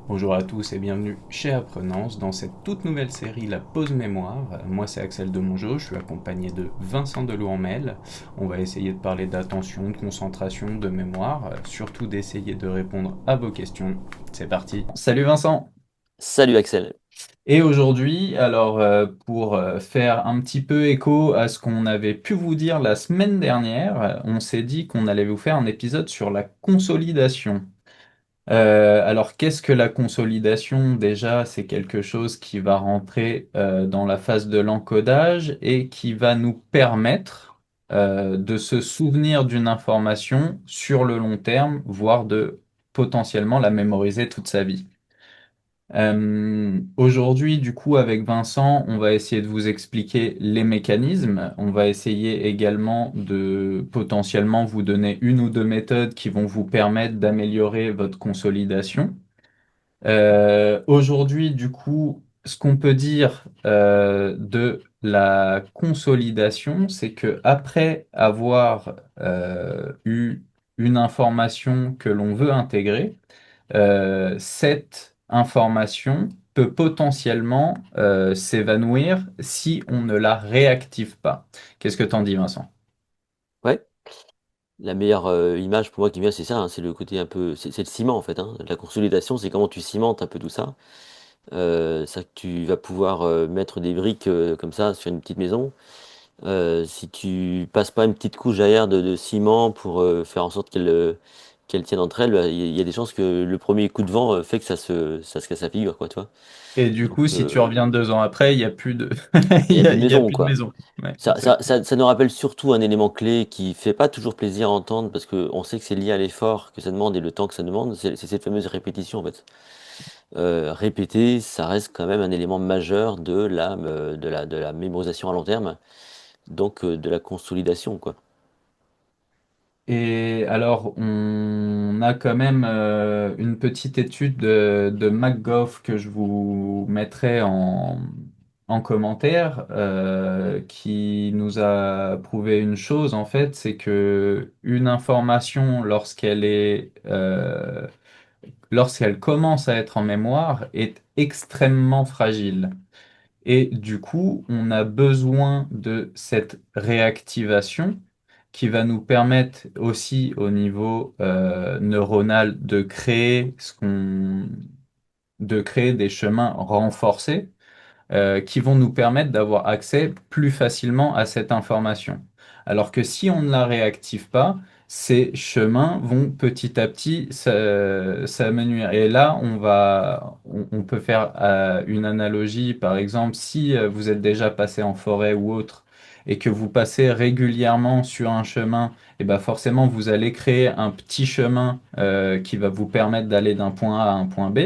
Bonjour à tous et bienvenue chez Apprenance dans cette toute nouvelle série La Pause Mémoire. Moi c'est Axel Demongeau, je suis accompagné de Vincent Delouanmel. On va essayer de parler d'attention, de concentration, de mémoire, surtout d'essayer de répondre à vos questions. C'est parti. Salut Vincent. Salut Axel. Et aujourd'hui, pour faire un petit peu écho à ce qu'on avait pu vous dire la semaine dernière, on s'est dit qu'on allait vous faire un épisode sur la consolidation. Alors, qu'est-ce que la consolidation? Déjà, c'est quelque chose qui va rentrer dans la phase de l'encodage et qui va nous permettre de se souvenir d'une information sur le long terme, voire de potentiellement la mémoriser toute sa vie. Aujourd'hui, du coup, avec Vincent, on va essayer de vous expliquer les mécanismes. On va essayer également de potentiellement vous donner une ou deux méthodes qui vont vous permettre d'améliorer votre consolidation. Aujourd'hui, du coup, ce qu'on peut dire de la consolidation, c'est que après avoir eu une information que l'on veut intégrer, cette information peut potentiellement s'évanouir si on ne la réactive pas. Qu'est-ce que t'en dis, Vincent? Ouais, la meilleure image pour moi qui me vient, c'est ça, hein, c'est le côté un peu, c'est le ciment en fait, hein. La consolidation, c'est comment tu cimentes un peu tout ça. C'est que tu vas pouvoir mettre des briques comme ça sur une petite maison. Si tu passes pas une petite couche derrière de ciment pour faire en sorte qu'elle tienne entre elles, il y a des chances que le premier coup de vent fait que ça se casse la figure, quoi, tu vois. Et du Donc, coup, si tu reviens 2 ans après, il n'y a plus de, il n'y a plus de il y a maison, plus de quoi. maison. Ouais, Ça, ça, exactement. ça, ça nous rappelle surtout un élément clé qui fait pas toujours plaisir à entendre parce qu'on sait que c'est lié à l'effort que ça demande et le temps que ça demande. C'est cette fameuse répétition en fait. Répéter, ça reste quand même un élément majeur de la mémorisation à long terme, donc de la consolidation quoi. Et alors, on a quand même une petite étude de McGough que je vous mettrai en commentaire qui nous a prouvé une chose, en fait, c'est que une information, lorsqu'elle commence à être en mémoire, est extrêmement fragile. Et du coup, on a besoin de cette réactivation qui va nous permettre aussi au niveau neuronal de créer des chemins renforcés qui vont nous permettre d'avoir accès plus facilement à cette information. Alors que si on ne la réactive pas, ces chemins vont petit à petit s'amenuire. Et là, on peut faire une analogie, par exemple, si vous êtes déjà passé en forêt ou autre, et que vous passez régulièrement sur un chemin, et ben forcément, vous allez créer un petit chemin qui va vous permettre d'aller d'un point A à un point B.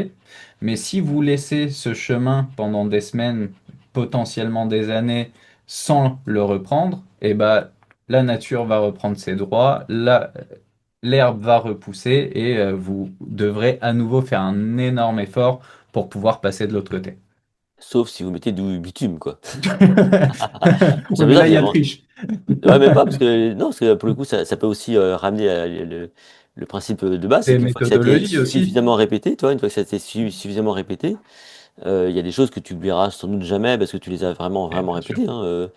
Mais si vous laissez ce chemin pendant des semaines, potentiellement des années, sans le reprendre, eh ben, la nature va reprendre ses droits, l'herbe va repousser et vous devrez à nouveau faire un énorme effort pour pouvoir passer de l'autre côté. Sauf si vous mettez du bitume quoi. Oui, Ça veut mais dire là, il y a finalement. triche. Ouais, même pas parce que non, parce que pour le coup, ça peut aussi ramener le principe de base, c'est C'est qu'une fois que ça a été méthodologie aussi. suffisamment répété, toi, une fois que ça a été suffisamment répété. Il y a des choses que tu oublieras sans doute jamais parce que tu les as vraiment, Eh, vraiment bien sûr. répétées, hein,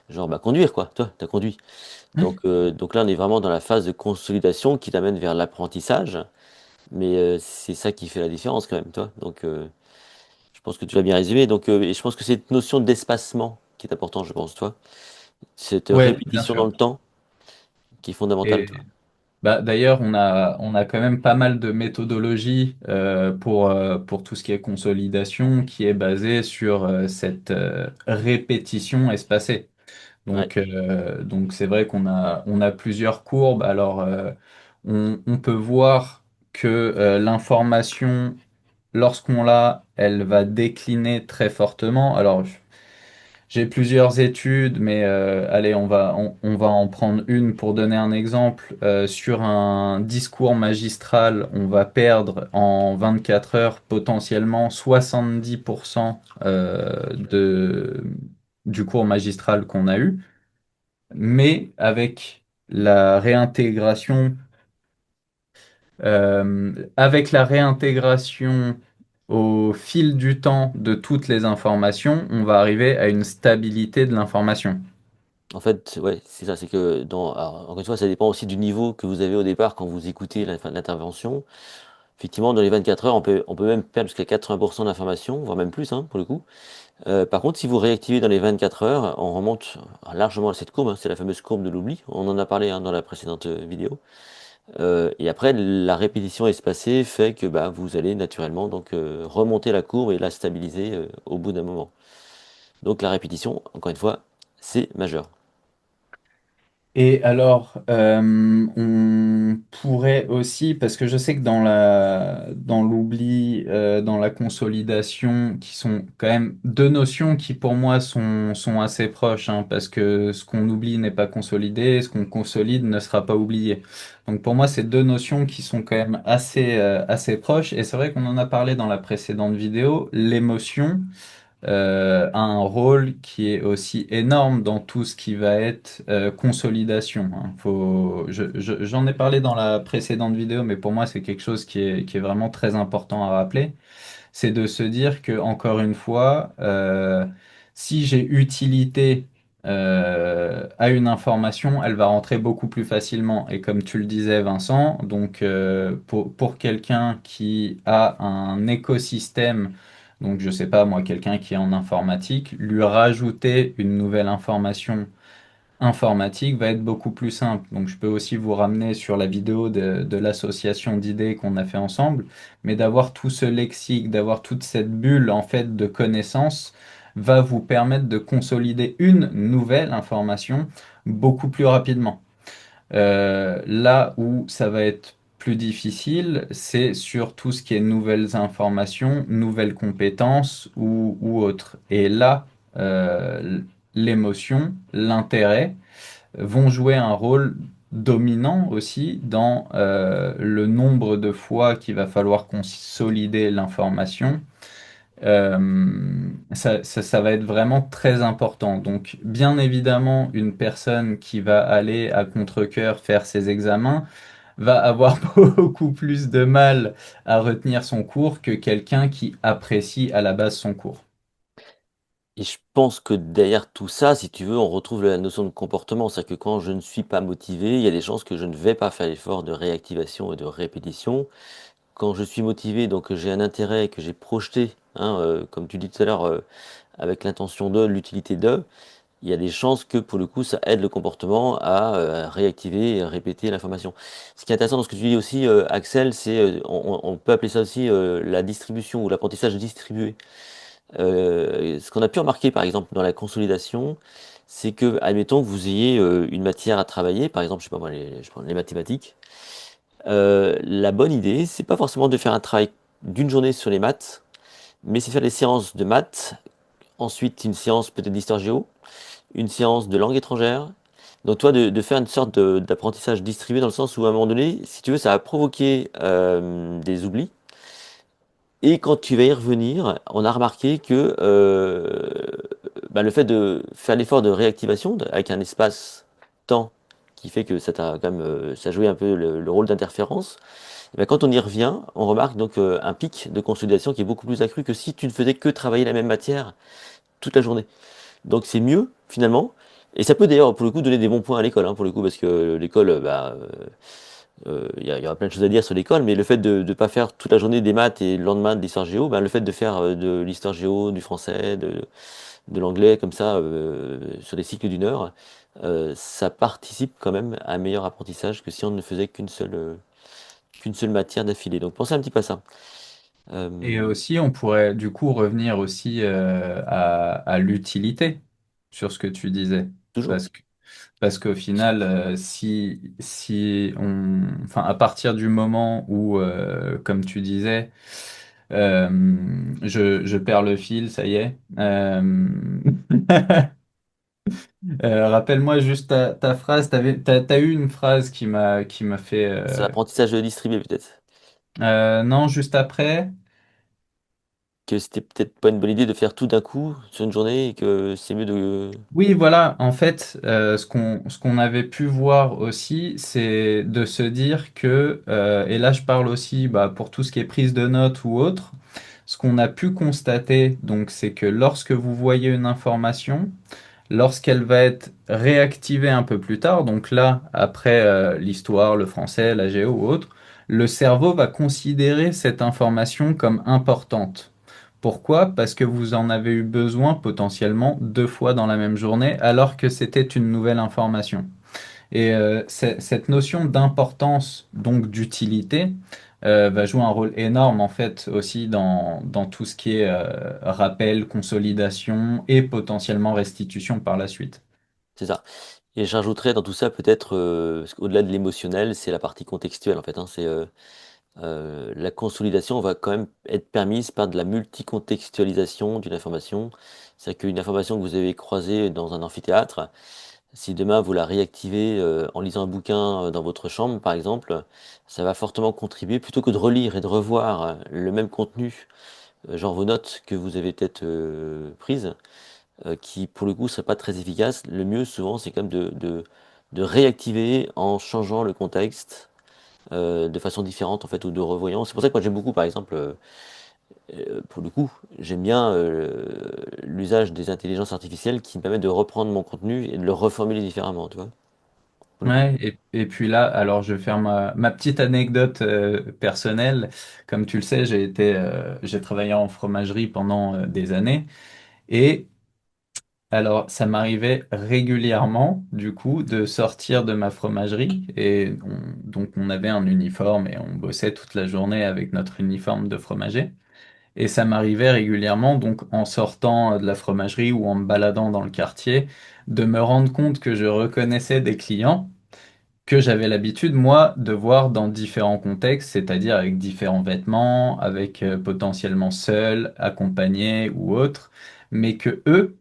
genre bah, conduire, quoi. Toi, tu as conduit. Donc là, on est vraiment dans la phase de consolidation qui t'amène vers l'apprentissage. Mais c'est ça qui fait la différence quand même, toi. Donc je pense que tu l'as bien résumé. Donc, et je pense que c'est cette notion d'espacement qui est importante, je pense, toi. Cette Ouais, bien répétition dans sûr. le temps qui est fondamentale, Et toi. bah, d'ailleurs, on a quand même pas mal de méthodologies pour tout ce qui est consolidation qui est basée sur cette répétition espacée. Ouais. Donc c'est vrai qu'on a plusieurs courbes. Alors, on peut voir que l'information, lorsqu'on l'a, elle va décliner très fortement. Alors, j'ai plusieurs études, mais allez, on va en prendre une pour donner un exemple. Sur un discours magistral, on va perdre en 24 heures potentiellement 70% du cours magistral qu'on a eu. Mais avec la réintégration au fil du temps de toutes les informations, on va arriver à une stabilité de l'information. En fait, ouais, c'est ça, c'est que alors, encore une fois, ça dépend aussi du niveau que vous avez au départ quand vous écoutez l'intervention. Effectivement, dans les 24 heures, on peut même perdre jusqu'à 80% d'informations, voire même plus, hein, pour le coup. Par contre, si vous réactivez dans les 24 heures, on remonte largement à cette courbe, hein, c'est la fameuse courbe de l'oubli. On en a parlé, hein, dans la précédente vidéo. Et après, la répétition espacée fait que bah, vous allez naturellement donc remonter la courbe et la stabiliser au bout d'un moment. Donc la répétition, encore une fois, c'est majeur. Et alors, on pourrait aussi, parce que je sais que dans l'oubli, dans la consolidation, qui sont quand même deux notions qui pour moi sont assez proches, hein, parce que ce qu'on oublie n'est pas consolidé, ce qu'on consolide ne sera pas oublié. Donc pour moi, c'est deux notions qui sont quand même assez proches. Et c'est vrai qu'on en a parlé dans la précédente vidéo, l'émotion a un rôle qui est aussi énorme dans tout ce qui va être consolidation, hein. J'en ai parlé dans la précédente vidéo, mais pour moi, c'est quelque chose qui est vraiment très important à rappeler. C'est de se dire que, encore une fois, si j'ai utilité à une information, elle va rentrer beaucoup plus facilement. Et comme tu le disais, Vincent, donc pour quelqu'un qui a un écosystème, donc je sais pas moi, quelqu'un qui est en informatique, lui rajouter une nouvelle information informatique va être beaucoup plus simple. Donc, je peux aussi vous ramener sur la vidéo de l'association d'idées qu'on a fait ensemble, mais d'avoir tout ce lexique, d'avoir toute cette bulle en fait de connaissances va vous permettre de consolider une nouvelle information beaucoup plus rapidement. Là où ça va être plus difficile, c'est sur tout ce qui est nouvelles informations, nouvelles compétences ou autres. Et là, l'émotion, l'intérêt vont jouer un rôle dominant aussi dans le nombre de fois qu'il va falloir consolider l'information. Ça va être vraiment très important. Donc, bien évidemment, une personne qui va aller à contre-cœur faire ses examens va avoir beaucoup plus de mal à retenir son cours que quelqu'un qui apprécie à la base son cours. Et je pense que derrière tout ça, si tu veux, on retrouve la notion de comportement. C'est-à-dire que quand je ne suis pas motivé, il y a des chances que je ne vais pas faire l'effort de réactivation et de répétition. Quand je suis motivé, donc que j'ai un intérêt, que j'ai projeté, hein, comme tu dis tout à l'heure, avec l'intention de, l'utilité de, il y a des chances que pour le coup, ça aide le comportement à réactiver et à répéter l'information. Ce qui est intéressant dans ce que tu dis aussi, Axel, c'est, on peut appeler ça aussi la distribution ou l'apprentissage distribué. Ce qu'on a pu remarquer, par exemple, dans la consolidation, c'est que, admettons que vous ayez une matière à travailler, par exemple, je sais pas moi, je prends les mathématiques. La bonne idée, c'est pas forcément de faire un travail d'une journée sur les maths, mais c'est de faire des séances de maths, ensuite une séance peut-être d'histoire géo, une séance de langue étrangère. Donc toi, de faire une sorte d'apprentissage distribué dans le sens où à un moment donné, si tu veux, ça va provoquer des oublis. Et quand tu vas y revenir, on a remarqué que bah, le fait de faire l'effort de réactivation avec un espace-temps qui fait que ça t'a quand même ça a joué un peu le rôle d'interférence. Et ben, quand on y revient, on remarque donc un pic de consolidation qui est beaucoup plus accru que si tu ne faisais que travailler la même matière toute la journée. Donc c'est mieux finalement. Et ça peut d'ailleurs pour le coup donner des bons points à l'école, hein, pour le coup, parce que l'école, il y aura plein de choses à dire sur l'école, mais le fait de ne pas faire toute la journée des maths et le lendemain de l'histoire géo, ben, le fait de faire de l'histoire géo, du français, de l'anglais comme ça, sur des cycles d'une heure, ça participe quand même à un meilleur apprentissage que si on ne faisait qu'une seule matière d'affilée. Donc pensez un petit peu à ça. Euh, Et aussi, on pourrait du coup revenir aussi à l'utilité sur ce que tu disais. toujours. Parce que, parce qu'au final, enfin, à partir du moment où, comme tu disais, euh, je perds le fil, ça y est. Rappelle-moi juste ta phrase. T'as eu une phrase qui m'a fait. C'est l'apprentissage distribué peut-être. Non, juste après. Que c'était peut-être pas une bonne idée de faire tout d'un coup sur une journée et que c'est mieux de... Oui, voilà, en fait, ce qu'on avait pu voir aussi, c'est de se dire que, et là je parle aussi bah, pour tout ce qui est prise de notes ou autre, Ce qu'on a pu constater, donc, c'est que lorsque vous voyez une information, lorsqu'elle va être réactivée un peu plus tard, donc là, après l'histoire, le français, la géo ou autre, le cerveau va considérer cette information comme importante. Pourquoi? Parce que vous en avez eu besoin potentiellement 2 fois dans la même journée, alors que c'était une nouvelle information. Et cette notion d'importance, donc d'utilité, va jouer un rôle énorme en fait aussi dans tout ce qui est rappel, consolidation et potentiellement restitution par la suite. C'est ça. Et je rajouterais dans tout ça peut-être, parce qu'au-delà de l'émotionnel, c'est la partie contextuelle en fait, hein. La consolidation va quand même être permise par de la multicontextualisation d'une information. C'est-à-dire qu'une information que vous avez croisée dans un amphithéâtre, si demain vous la réactivez en lisant un bouquin dans votre chambre, par exemple, ça va fortement contribuer, plutôt que de relire et de revoir le même contenu, genre vos notes que vous avez peut-être prises, qui pour le coup ne seraient pas très efficaces. Le mieux souvent, c'est quand même de réactiver en changeant le contexte de façon différente en fait, ou de revoyant. C'est pour ça que moi j'aime beaucoup, par exemple, pour le coup, j'aime bien l'usage des intelligences artificielles qui me permettent de reprendre mon contenu et de le reformuler différemment, tu vois, pour le coup. Ouais, et puis là, alors je vais faire ma petite anecdote personnelle. Comme tu le sais, j'ai travaillé en fromagerie pendant des années. Et alors, ça m'arrivait régulièrement, du coup, de sortir de ma fromagerie. Donc, on avait un uniforme et on bossait toute la journée avec notre uniforme de fromager. Et ça m'arrivait régulièrement, donc, en sortant de la fromagerie ou en me baladant dans le quartier, de me rendre compte que je reconnaissais des clients que j'avais l'habitude, moi, de voir dans différents contextes, c'est-à-dire avec différents vêtements, avec potentiellement seuls, accompagnés ou autres, mais que eux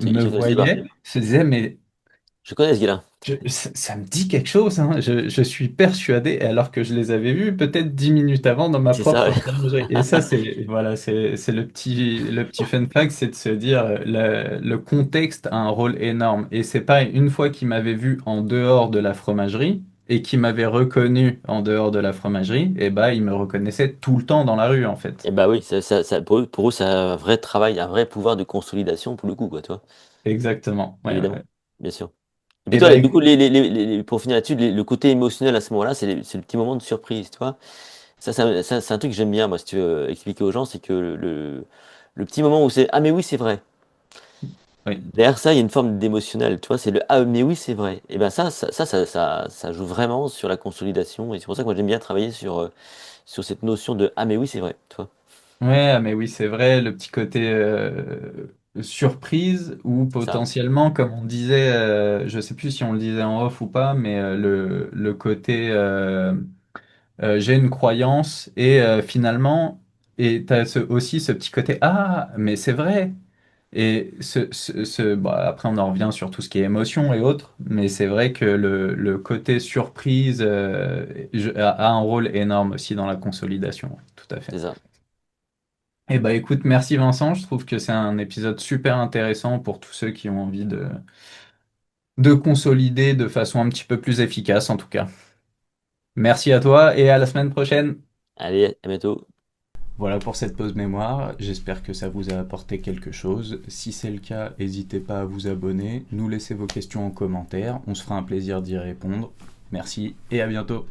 Ils me se connaissent pas. voyaient, se disaient, mais Je connais ce gars-là. ça me dit quelque chose, hein. Je suis persuadé, alors que je les avais vus peut-être 10 minutes avant dans ma C'est ça, propre ouais. fromagerie. Et ça, voilà, c'est le petit fun fact, c'est de se dire, le contexte a un rôle énorme. Et c'est pareil, une fois qu'ils m'avaient vu en dehors de la fromagerie, et qu'ils m'avaient reconnu en dehors de la fromagerie, et bah, ils me reconnaissaient tout le temps dans la rue, en fait. Et bah oui, pour eux, ça a un vrai travail, un vrai pouvoir de consolidation pour le coup, quoi, tu vois, Exactement. Ouais, ouais, évidemment, ouais. bien sûr. Et puis Et toi, bah, du coup, écoute, pour finir là-dessus, le côté émotionnel à ce moment-là, c'est le petit moment de surprise, tu vois. C'est un truc que j'aime bien, moi, si tu veux expliquer aux gens, c'est que le petit moment où c'est ah mais oui, c'est vrai. oui. Derrière ça, il y a une forme d'émotionnel, tu vois, c'est le ah mais oui, c'est vrai. Et ben ça joue vraiment sur la consolidation, et c'est pour ça que moi j'aime bien travailler sur cette notion de ah mais oui, c'est vrai, tu vois. Ouais, ah, mais oui, c'est vrai, le petit côté surprise ou C'est ça, potentiellement, comme on disait, je sais plus si on le disait en off ou pas, mais le côté j'ai une croyance et finalement, et t'as aussi ce petit côté ah, mais c'est vrai. Et bah, après, on en revient sur tout ce qui est émotion et autres, mais c'est vrai que le côté surprise a un rôle énorme aussi dans la consolidation, ouais, tout à fait. c'est ça. Eh bah écoute, merci Vincent, je trouve que c'est un épisode super intéressant pour tous ceux qui ont envie de consolider de façon un petit peu plus efficace en tout cas. Merci à toi et à la semaine prochaine. Allez, à bientôt. Voilà pour cette pause mémoire, j'espère que ça vous a apporté quelque chose. Si c'est le cas, n'hésitez pas à vous abonner, nous laisser vos questions en commentaire, on se fera un plaisir d'y répondre. Merci et à bientôt.